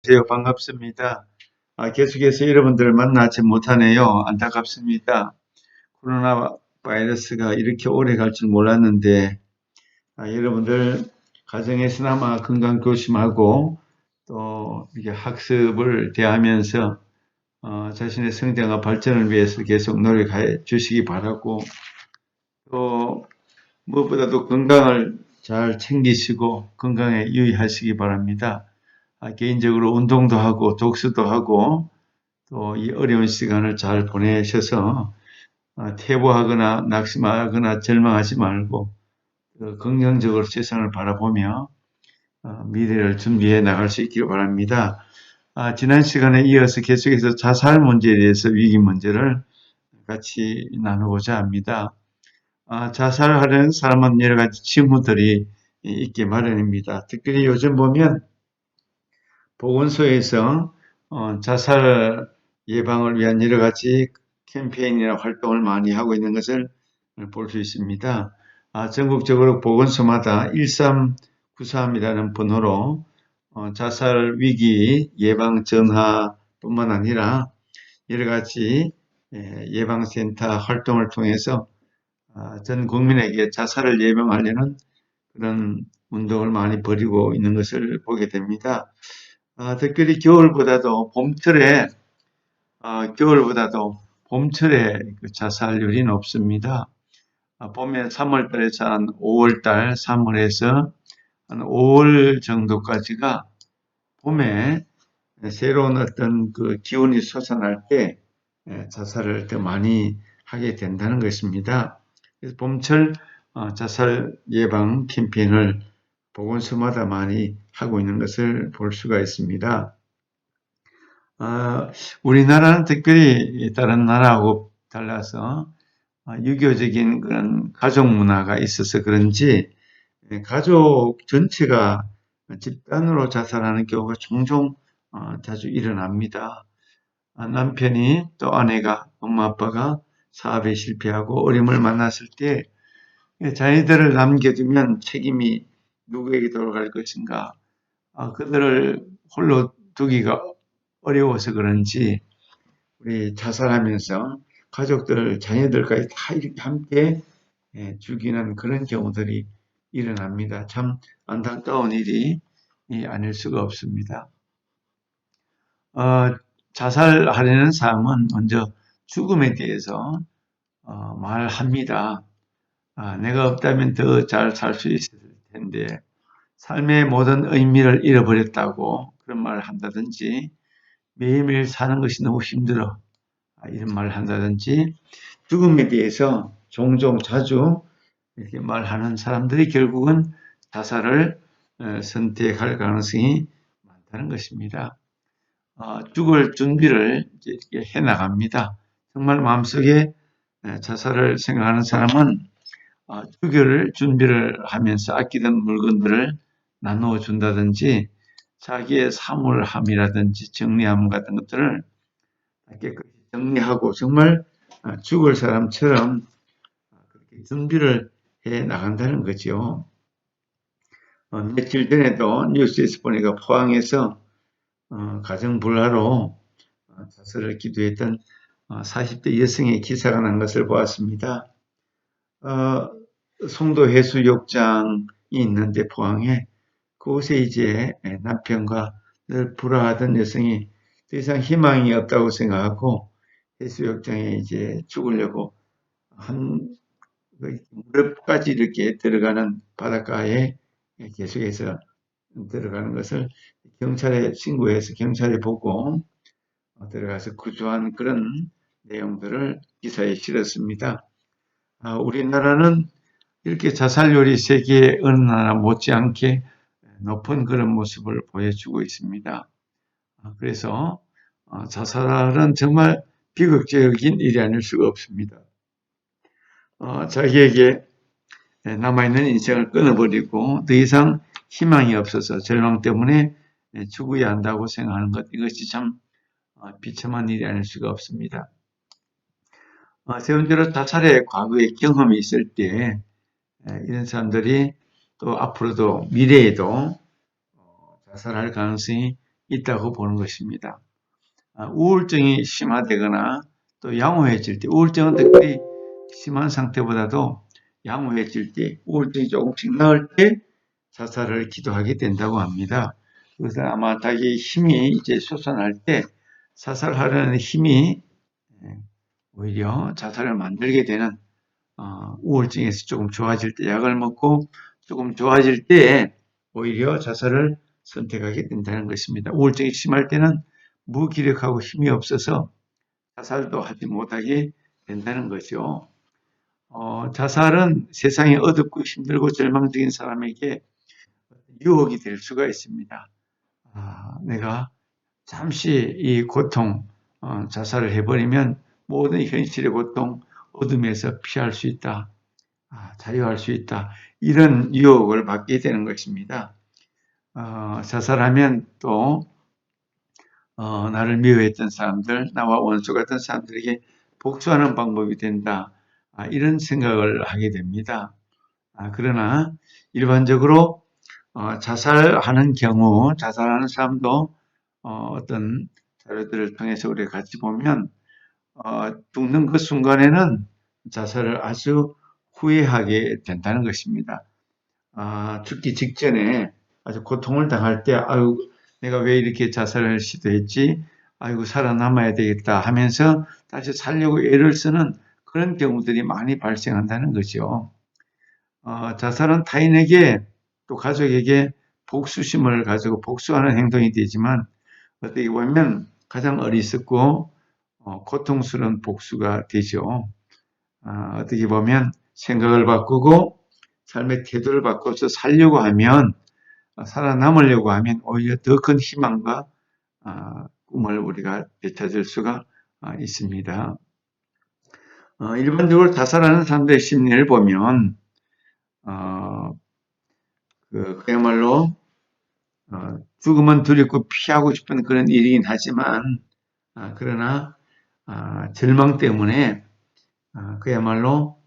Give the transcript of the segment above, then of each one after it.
안녕하세요. 반갑습니다. 계속해서 여러분들을 만나지 못하네요. 안타깝습니다. 코로나 바이러스가 이렇게 오래 갈 줄 몰랐는데, 여러분들 가정에서나마 건강 조심하고 또 이게 학습을 대하면서 자신의 성장과 발전을 위해서 계속 노력해 주시기 바라고, 또 무엇보다도 건강을 잘 챙기시고 건강에 유의하시기 바랍니다. 개인적으로 운동도 하고 독서도 하고 또 이 어려운 시간을 잘 보내셔서 퇴보하거나 낙심하거나 절망하지 말고 긍정적으로 세상을 바라보며 미래를 준비해 나갈 수 있기를 바랍니다. 지난 시간에 이어서 계속해서 자살 문제에 대해서 위기 문제를 같이 나누고자 합니다. 자살하려는 사람은 여러 가지 징후들이 있기 마련입니다. 특별히 요즘 보면 보건소에서 자살 예방을 위한 여러 가지 캠페인이나 활동을 많이 하고 있는 것을 볼 수 있습니다. 전국적으로 보건소마다 1393이라는 번호로 자살 위기 예방 전화뿐만 아니라 여러 가지 예방센터 활동을 통해서 전 국민에게 자살을 예방하려는 그런 운동을 많이 벌이고 있는 것을 보게 됩니다. 특별히 겨울보다도 봄철에 그 자살률이 높습니다. 봄에 3월달에서 한 5월달, 3월에서 한 5월 정도까지가 봄에 새로운 어떤 그 기운이 솟아날 때 자살을 더 많이 하게 된다는 것입니다. 그래서 봄철 자살 예방 캠페인을 보건소마다 많이 하고 있는 것을 볼 수가 있습니다. 우리나라는 특별히 다른 나라하고 달라서 유교적인 그런 가족 문화가 있어서 그런지 가족 전체가 집단으로 자살하는 경우가 종종 자주 일어납니다. 남편이 또 아내가 엄마 아빠가 사업에 실패하고 어려움을 만났을 때 자녀들을 남겨두면 책임이 누구에게 돌아갈 것인가, 그들을 홀로 두기가 어려워서 그런지 우리 자살하면서 가족들, 자녀들까지 다 이렇게 함께 죽이는 그런 경우들이 일어납니다. 참 안타까운 일이 아닐 수가 없습니다. 자살하려는 사람은 먼저 죽음에 대해서 말합니다. 내가 없다면 더 잘 살 수 있을 텐데 삶의 모든 의미를 잃어버렸다고 그런 말을 한다든지, 매일매일 사는 것이 너무 힘들어 이런 말을 한다든지, 죽음에 대해서 종종 자주 이렇게 말하는 사람들이 결국은 자살을 선택할 가능성이 많다는 것입니다. 죽을 준비를 이렇게 해나갑니다. 정말 마음속에 자살을 생각하는 사람은 죽을 준비를 하면서 아끼던 물건들을 나누어 준다든지, 자기의 사물함이라든지 정리함 같은 것들을 깨끗이 정리하고 정말 죽을 사람처럼 그렇게 준비를 해 나간다는 거죠. 며칠 전에도 뉴스에서 보니까 포항에서 가정 불화로 자살을 기도했던 40대 여성의 기사가 난 것을 보았습니다. 송도 해수욕장이 있는데 포항에, 그곳에 이제 남편과 늘 불화하던 여성이 더 이상 희망이 없다고 생각하고 해수욕장에 이제 죽으려고 한 무릎까지 이렇게 들어가는 바닷가에 계속해서 들어가는 것을 경찰에 신고해서 경찰이 보고 들어가서 구조한 그런 내용들을 기사에 실었습니다. 우리나라는 이렇게 자살률이 세계 어느 나라 못지않게 높은 그런 모습을 보여주고 있습니다. 그래서 자살은 정말 비극적인 일이 아닐 수가 없습니다. 자기에게 남아있는 인생을 끊어버리고 더 이상 희망이 없어서 절망 때문에 죽어야 한다고 생각하는 것, 이것이 참 비참한 일이 아닐 수가 없습니다. 세운대로 자살의 과거의 경험이 있을 때 이런 사람들이 또 앞으로도 미래에도 자살할 가능성이 있다고 보는 것입니다. 우울증이 심화되거나 또 양호해질 때, 우울증은 특히 심한 상태보다도 양호해질 때, 우울증이 조금씩 나을 때 자살을 기도하게 된다고 합니다. 그래서 아마 자기 힘이 이제 솟아날 때 자살하려는 힘이 오히려 자살을 만들게 되는 우울증에서 조금 좋아질 때 약을 먹고 조금 좋아질 때 오히려 자살을 선택하게 된다는 것입니다. 우울증이 심할 때는 무기력하고 힘이 없어서 자살도 하지 못하게 된다는 거죠. 자살은 세상이 어둡고 힘들고 절망적인 사람에게 유혹이 될 수가 있습니다. 내가 잠시 이 고통, 자살을 해버리면 모든 현실의 고통, 어둠에서 피할 수 있다. 자유할 수 있다. 이런 유혹을 받게 되는 것입니다. 자살하면 또 나를 미워했던 사람들, 나와 원수 같은 사람들에게 복수하는 방법이 된다. 이런 생각을 하게 됩니다. 그러나 일반적으로 자살하는 경우, 자살하는 사람도 어떤 자료들을 통해서 우리가 같이 보면 죽는 그 순간에는 자살을 아주 후회하게 된다는 것입니다. 죽기 직전에 아주 고통을 당할 때, 아유, 내가 왜 이렇게 자살을 시도했지? 아이고, 살아남아야 되겠다 하면서 다시 살려고 애를 쓰는 그런 경우들이 많이 발생한다는 거죠. 자살은 타인에게 또 가족에게 복수심을 가지고 복수하는 행동이 되지만 어떻게 보면 가장 어리석고 고통스러운 복수가 되죠. 어떻게 보면 생각을 바꾸고 삶의 태도를 바꿔서 살려고 하면 살아남으려고 하면 오히려 더 큰 희망과 꿈을 우리가 되찾을 수가 있습니다. 일반적으로 자살하는 사람들의 심리를 보면 그야말로 죽음은 두렵고 피하고 싶은 그런 일이긴 하지만 그러나 절망 때문에 그야말로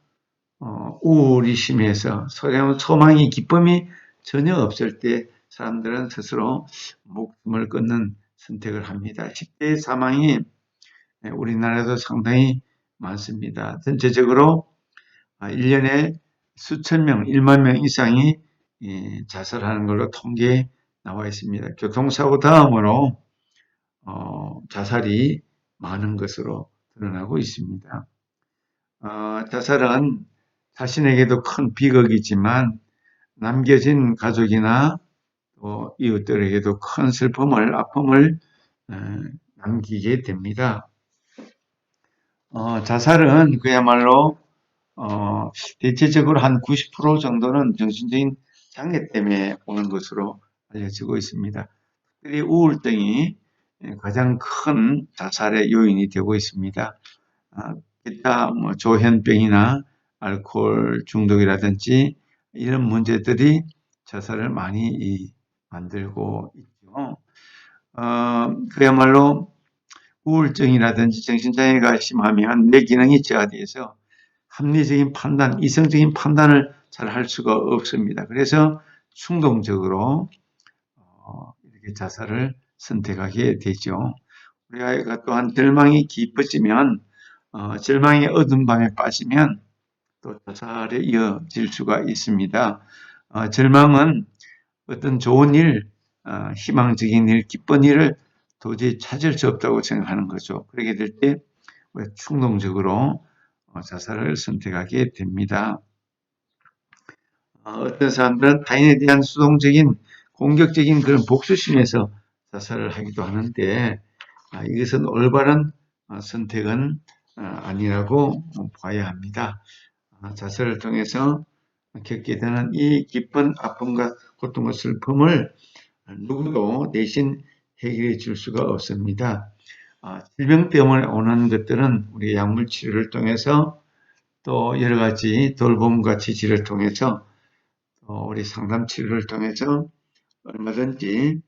우울이 심해서 소망이 기쁨이 전혀 없을 때 사람들은 스스로 목숨을 끊는 선택을 합니다. 10대 사망이 우리나라에도 상당히 많습니다. 전체적으로 1년에 수천 명, 1만 명 이상이 자살하는 걸로 통계에 나와 있습니다. 교통사고 다음으로 자살이 많은 것으로 드러나고 있습니다. 자살은 자신에게도 큰 비극이지만 남겨진 가족이나 또 이웃들에게도 큰 슬픔을, 아픔을 남기게 됩니다. 자살은 그야말로 대체적으로 한 90% 정도는 정신적인 장애 때문에 오는 것으로 알려지고 있습니다. 특히 우울증이 가장 큰 자살의 요인이 되고 있습니다. 기타 조현병이나 알코올 중독이라든지 이런 문제들이 자살을 많이 만들고 있죠. 그야말로 우울증이라든지 정신장애가 심하면 뇌 기능이 저하돼서 합리적인 판단, 이성적인 판단을 잘 할 수가 없습니다. 그래서 충동적으로 이렇게 자살을 선택하게 되죠. 우리 아이가 또한 절망이 깊어지면 절망의 어두운 밤에 빠지면 또 자살에 이어질 수가 있습니다. 절망은 어떤 좋은 일, 희망적인 일, 기쁜 일을 도저히 찾을 수 없다고 생각하는 거죠. 그렇게 될 때 충동적으로 자살을 선택하게 됩니다. 어떤 사람들은 타인에 대한 수동적인 공격적인 그런 복수심에서 자살을 하기도 하는데 이것은 올바른 선택은 아니라고 봐야 합니다. 자살을 통해서 겪게 되는 이 기쁜 아픔과 고통과 슬픔을 누구도 대신 해결해 줄 수가 없습니다. 질병 때문에 오는 것들은 우리 약물 치료를 통해서 또 여러 가지 돌봄과 지지를 통해서 우리 상담 치료를 통해서 얼마든지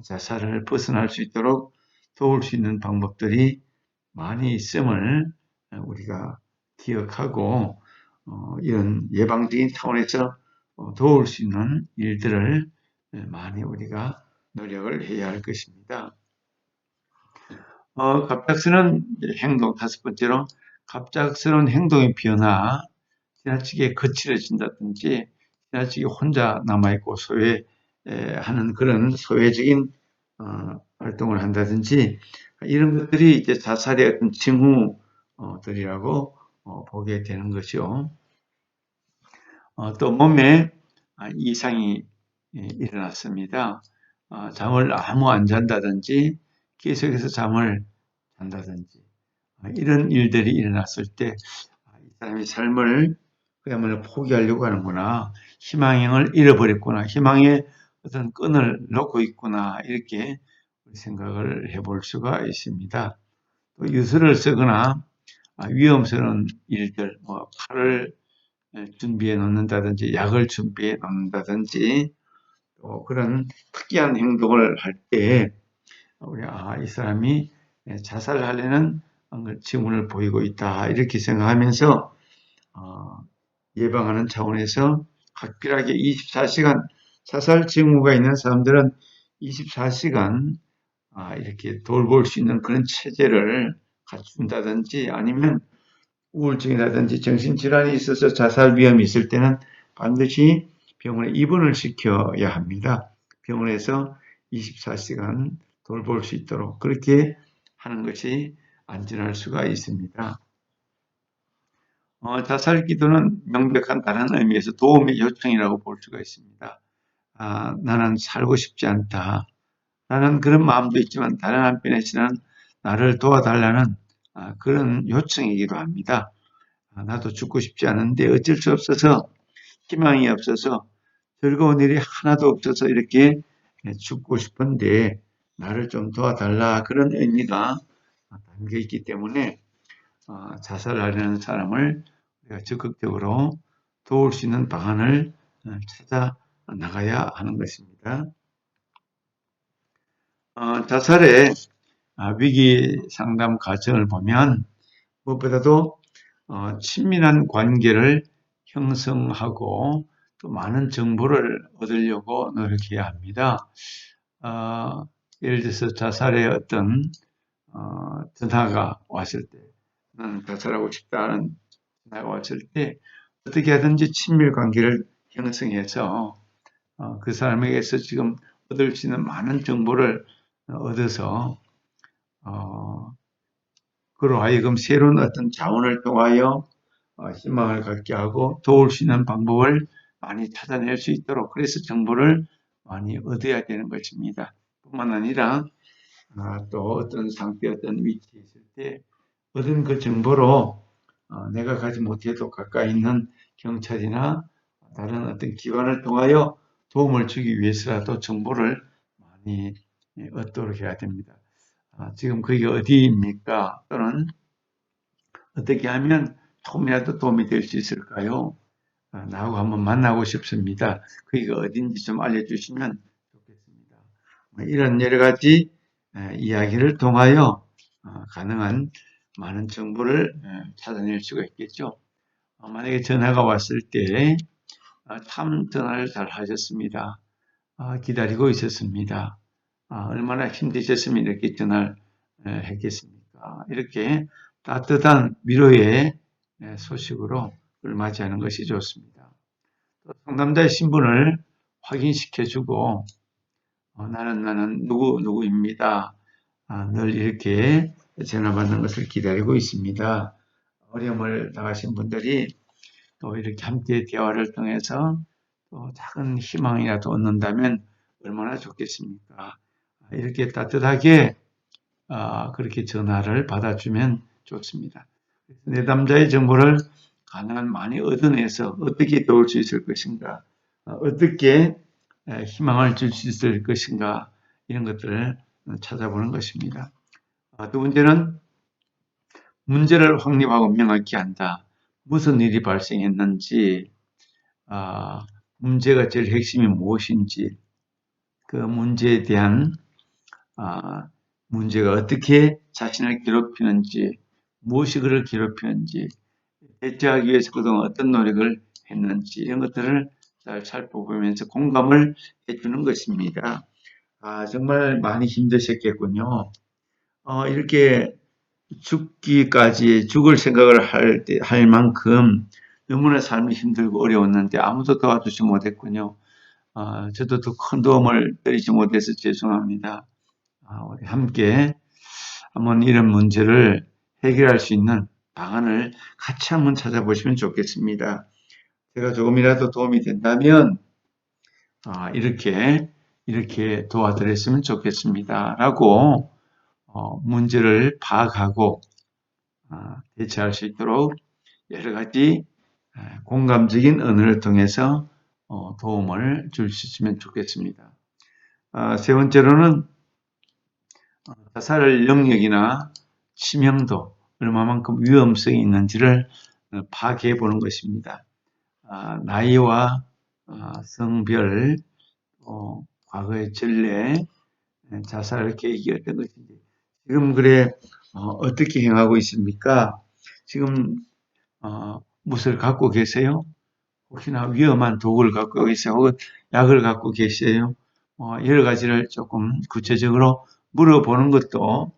자살을 벗어날 수 있도록 도울 수 있는 방법들이 많이 있음을 우리가 기억하고 이런 예방적인 차원에서 도울 수 있는 일들을 많이 우리가 노력을 해야 할 것입니다. 갑작스러운 행동, 다섯 번째로 갑작스러운 행동의 변화, 지나치게 거칠어진다든지 지나치게 혼자 남아있고 소외하는 그런 소외적인 활동을 한다든지 이런 것들이 이제 자살의 어떤 징후들이라고 보게 되는 것이요. 또 몸에 이상이 일어났습니다. 잠을 아무 안 잔다든지 계속해서 잠을 잔다든지 이런 일들이 일어났을 때 이 사람이 삶을 그야말로 포기하려고 하는구나. 희망을 잃어버렸구나. 희망의 어떤 끈을 놓고 있구나. 이렇게 생각을 해볼 수가 있습니다. 또 유서를 쓰거나 위험스러운 일들, 칼을 준비해 놓는다든지 약을 준비해 놓는다든지 또 그런 특이한 행동을 할 때 우리 이 사람이 자살하려는 징후를 보이고 있다 이렇게 생각하면서 예방하는 차원에서 각별하게 24시간 자살 징후가 있는 사람들은 24시간 이렇게 돌볼 수 있는 그런 체제를 갖춘다든지 아니면 우울증이라든지 정신질환이 있어서 자살 위험이 있을 때는 반드시 병원에 입원을 시켜야 합니다. 병원에서 24시간 돌볼 수 있도록 그렇게 하는 것이 안전할 수가 있습니다. 자살 기도는 명백한 다른 의미에서 도움의 요청이라고 볼 수가 있습니다. 나는 살고 싶지 않다. 나는 그런 마음도 있지만 다른 한편에서는 나를 도와달라는 그런 요청이기도 합니다. 나도 죽고 싶지 않은데 어쩔 수 없어서 희망이 없어서 즐거운 일이 하나도 없어서 이렇게 죽고 싶은데 나를 좀 도와달라 그런 의미가 담겨 있기 때문에 자살하려는 사람을 우리가 적극적으로 도울 수 있는 방안을 찾아 나가야 하는 것입니다. 자살의 위기 상담 과정을 보면 무엇보다도 친밀한 관계를 형성하고 또 많은 정보를 얻으려고 노력해야 합니다. 예를 들어서 자살의 어떤 전화가 왔을 때, 나는 자살하고 싶다는 전화가 왔을 때 어떻게 하든지 친밀 관계를 형성해서 그 사람에게서 지금 얻을 수 있는 많은 정보를 얻어서 그로 하여금 새로운 어떤 자원을 통하여 희망을 갖게 하고 도울 수 있는 방법을 많이 찾아낼 수 있도록 그래서 정보를 많이 얻어야 되는 것입니다. 뿐만 아니라 또 어떤 상태, 어떤 위치에 있을 때 얻은 그 정보로 내가 가지 못해도 가까이 있는 경찰이나 다른 어떤 기관을 통하여 도움을 주기 위해서라도 정보를 많이 얻도록 해야 됩니다. 지금 그게 어디입니까? 또는 어떻게 하면 조금이라도 도움이 될 수 있을까요? 나하고 한번 만나고 싶습니다. 그게 어딘지 좀 알려주시면 좋겠습니다. 이런 여러 가지 이야기를 통하여 가능한 많은 정보를 찾아낼 수가 있겠죠. 만약에 전화가 왔을 때 참 전화를 잘 하셨습니다. 기다리고 있었습니다. 얼마나 힘드셨으면 이렇게 전화를 했겠습니까? 이렇게 따뜻한 위로의 소식으로 그걸 맞이하는 것이 좋습니다. 또 상담자의 신분을 확인시켜주고 나는 누구입니다. 늘 이렇게 전화 받는 것을 기다리고 있습니다. 어려움을 당하신 분들이 또 이렇게 함께 대화를 통해서 또 작은 희망이라도 얻는다면 얼마나 좋겠습니까? 이렇게 따뜻하게 그렇게 전화를 받아주면 좋습니다. 내담자의 정보를 가능한 많이 얻어내서 어떻게 도울 수 있을 것인가, 어떻게 희망을 줄 수 있을 것인가 이런 것들을 찾아보는 것입니다. 두 번째는 문제를 확립하고 명확히 한다. 무슨 일이 발생했는지, 문제가 제일 핵심이 무엇인지, 그 문제에 대한 문제가 어떻게 자신을 괴롭히는지, 무엇이 그를 괴롭히는지, 대처하기 위해서 그동안 어떤 노력을 했는지 이런 것들을 잘 살펴보면서 공감을 해주는 것입니다. 정말 많이 힘드셨겠군요. 이렇게 죽기까지 죽을 생각을 할 만큼 너무나 삶이 힘들고 어려웠는데 아무도 도와주지 못했군요. 저도 더 큰 도움을 드리지 못해서 죄송합니다. 우리 함께 한번 이런 문제를 해결할 수 있는 방안을 같이 한번 찾아보시면 좋겠습니다. 제가 조금이라도 도움이 된다면 이렇게 도와드렸으면 좋겠습니다. 라고 문제를 파악하고 대처할 수 있도록 여러 가지 공감적인 언어를 통해서 도움을 줄 수 있으면 좋겠습니다. 세 번째로는 자살 영역이나 치명도, 얼마만큼 위험성이 있는지를 파악해 보는 것입니다. 나이와 성별, 과거의 전례, 자살 계획이 어떤 것인지, 지금 어떻게 행하고 있습니까? 지금 무엇을 갖고 계세요? 혹시나 위험한 도구를 갖고 계세요? 혹은 약을 갖고 계세요? 여러 가지를 조금 구체적으로 물어보는 것도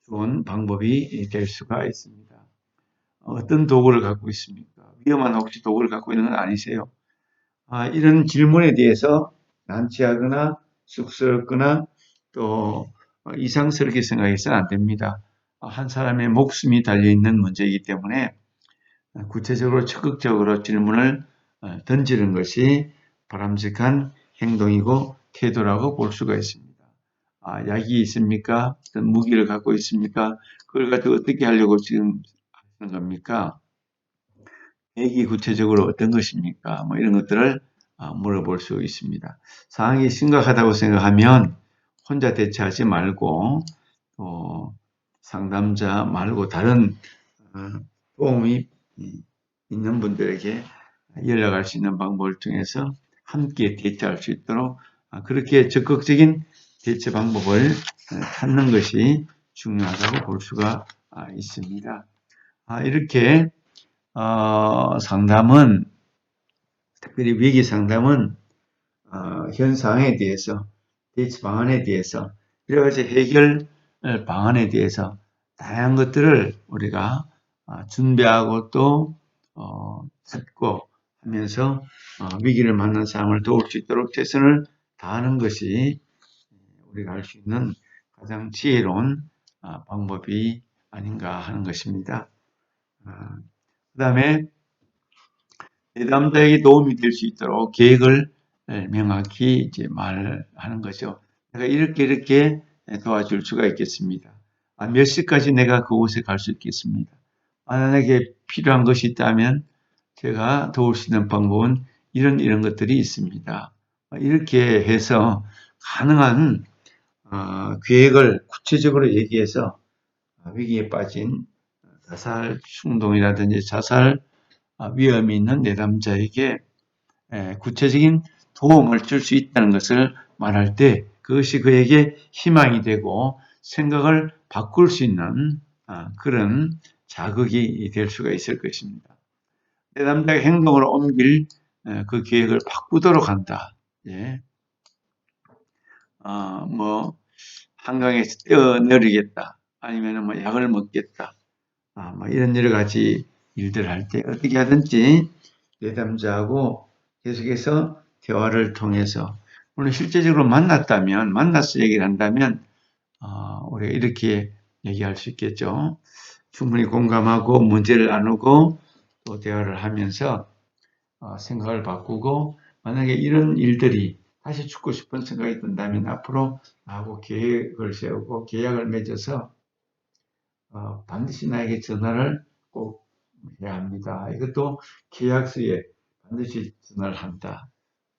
좋은 방법이 될 수가 있습니다. 어떤 도구를 갖고 있습니까? 위험한 혹시 도구를 갖고 있는 건 아니세요? 이런 질문에 대해서 난처하거나 쑥스럽거나 또 이상스럽게 생각해서는 안 됩니다. 한 사람의 목숨이 달려있는 문제이기 때문에 구체적으로 적극적으로 질문을 던지는 것이 바람직한 행동이고 태도라고 볼 수가 있습니다. 약이 있습니까? 어떤 무기를 갖고 있습니까? 그걸 가지고 어떻게 하려고 지금 하시는 겁니까? 계획이 구체적으로 어떤 것입니까? 뭐 이런 것들을 물어볼 수 있습니다. 상황이 심각하다고 생각하면 혼자 대처하지 말고 상담자 말고 다른 도움이 있는 분들에게 연락할 수 있는 방법을 통해서 함께 대처할 수 있도록 그렇게 적극적인 대처 방법을 찾는 것이 중요하다고 볼 수가 있습니다. 이렇게 상담은, 특별히 위기 상담은 현 상황에 대해서, 대처 방안에 대해서, 여러 가지 해결 방안에 대해서 다양한 것들을 우리가 준비하고 또 찾고 하면서 위기를 만난 사람을 도울 수 있도록 최선을 다하는 것이 우리가 할 수 있는 가장 지혜로운 방법이 아닌가 하는 것입니다. 그 다음에 내담자에게 도움이 될 수 있도록 계획을 명확히 이제 말하는 거죠. 내가 이렇게 도와줄 수가 있겠습니다. 몇 시까지 내가 그곳에 갈 수 있겠습니다. 만약에 필요한 것이 있다면 제가 도울 수 있는 방법은 이런 것들이 있습니다. 이렇게 해서 가능한 계획을 구체적으로 얘기해서 위기에 빠진 자살 충동이라든지 자살 위험이 있는 내담자에게 구체적인 도움을 줄 수 있다는 것을 말할 때 그것이 그에게 희망이 되고 생각을 바꿀 수 있는 그런 자극이 될 수가 있을 것입니다. 내담자가 행동으로 옮길 그 계획을 바꾸도록 한다. 예. 뭐 한강에서 뛰어내리겠다. 아니면 뭐 약을 먹겠다. 뭐 이런 여러 가지 일들을 할 때 어떻게 하든지 내담자하고 계속해서 대화를 통해서 물론 실제적으로 만나서 얘기를 한다면 우리가 이렇게 얘기할 수 있겠죠. 충분히 공감하고 문제를 나누고 또 대화를 하면서 생각을 바꾸고 만약에 이런 일들이 다시 죽고 싶은 생각이 든다면 앞으로 나하고 계획을 세우고 계약을 맺어서 반드시 나에게 전화를 꼭 해야 합니다. 이것도 계약서에 반드시 전화를 한다.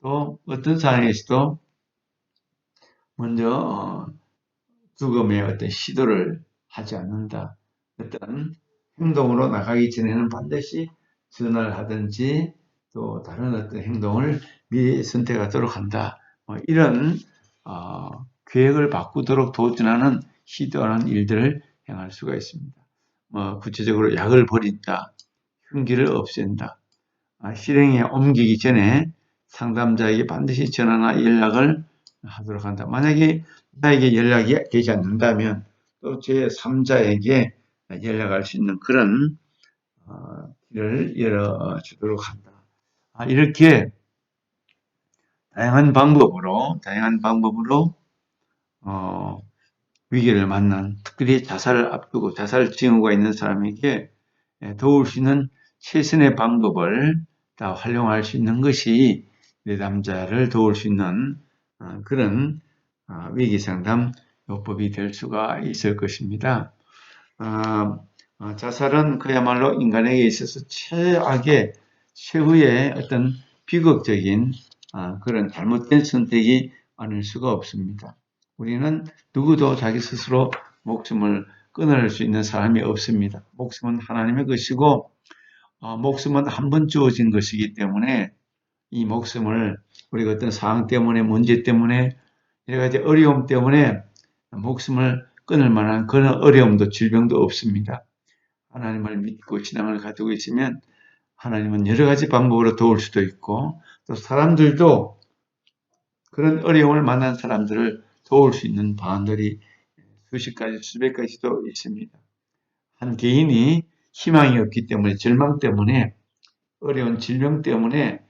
또 어떤 상황에서도 먼저 죽음의 어떤 시도를 하지 않는다. 어떤 행동으로 나가기 전에는 반드시 전화를 하든지 또 다른 어떤 행동을 미리 선택하도록 한다. 이런 계획을 바꾸도록 도전하는 시도하는 일들을 행할 수가 있습니다. 구체적으로 약을 버린다, 흉기를 없앤다, 실행에 옮기기 전에 상담자에게 반드시 전화나 연락을 하도록 한다. 만약에 나에게 연락이 되지 않는다면 또 제3자에게 연락할 수 있는 그런 길을 열어주도록 한다. 이렇게 다양한 방법으로 위기를 만난, 특별히 자살을 앞두고 자살 징후가 있는 사람에게 도울 수 있는 최선의 방법을 다 활용할 수 있는 것이 내담자를 도울 수 있는 그런 위기상담 요법이 될 수가 있을 것입니다. 자살은 그야말로 인간에게 있어서 최후의 어떤 비극적인 그런 잘못된 선택이 아닐 수가 없습니다. 우리는 누구도 자기 스스로 목숨을 끊을 수 있는 사람이 없습니다. 목숨은 하나님의 것이고 목숨은 한 번 주어진 것이기 때문에 이 목숨을 우리가 어떤 상황 때문에 문제 때문에 여러 가지 어려움 때문에 목숨을 끊을 만한 그런 어려움도 질병도 없습니다. 하나님을 믿고 신앙을 가지고 있으면 하나님은 여러 가지 방법으로 도울 수도 있고 또 사람들도 그런 어려움을 만난 사람들을 도울 수 있는 방안들이 수십 가지, 수백 가지도 있습니다. 한 개인이 희망이 없기 때문에 절망 때문에 어려운 질병 때문에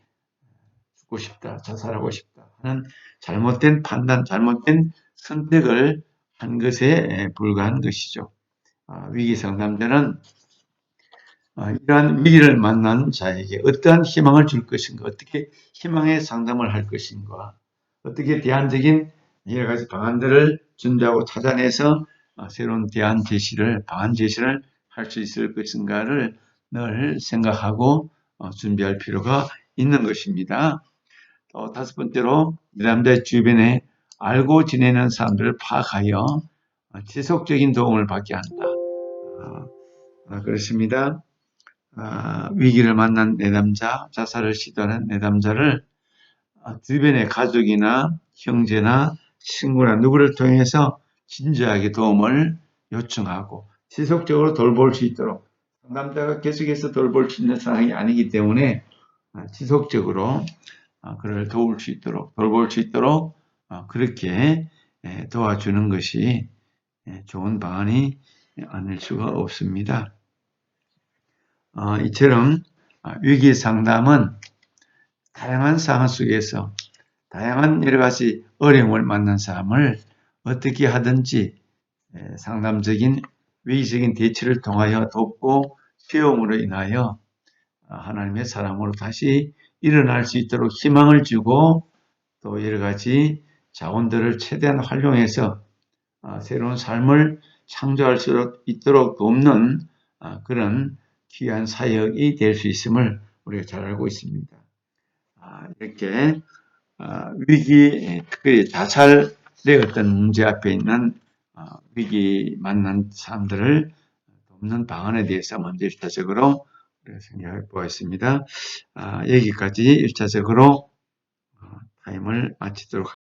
죽고 싶다, 자살하고 싶다 하는 잘못된 판단, 잘못된 선택을 한 것에 불과한 것이죠. 위기 상담자는 이러한 위기를 만난 자에게 어떠한 희망을 줄 것인가, 어떻게 희망의 상담을 할 것인가, 어떻게 대안적인 여러 가지 방안들을 준비하고 찾아내서 새로운 방안 제시를 할 수 있을 것인가를 늘 생각하고 준비할 필요가 있는 것입니다. 또 다섯 번째로 내담자 주변에 알고 지내는 사람들을 파악하여 지속적인 도움을 받게 한다. 그렇습니다. 위기를 만난 내담자, 자살을 시도하는 내담자를 주변의 가족이나 형제나 친구나 누구를 통해서 진지하게 도움을 요청하고 지속적으로 돌볼 수 있도록, 상담자가 계속해서 돌볼 수 있는 상황이 아니기 때문에 지속적으로 그를 돌볼 수 있도록 그렇게 도와주는 것이 좋은 방안이 아닐 수가 없습니다. 이처럼 위기 상담은 다양한 상황 속에서 다양한 여러 가지 어려움을 만난 사람을 어떻게 하든지 상담적인 위기적인 대처를 통하여 돕고 체험으로 인하여 하나님의 사람으로 다시 일어날 수 있도록 희망을 주고 또 여러 가지 자원들을 최대한 활용해서 새로운 삶을 창조할 수 있도록 돕는 그런 귀한 사역이 될 수 있음을 우리가 잘 알고 있습니다. 이렇게 위기, 특별히 자살의 어떤 문제 앞에 있는 위기 만난 사람들을 돕는 방안에 대해서 먼저 1차적으로 생각해 보았습니다. 여기까지 1차적으로 타임을 마치도록 하겠습니다.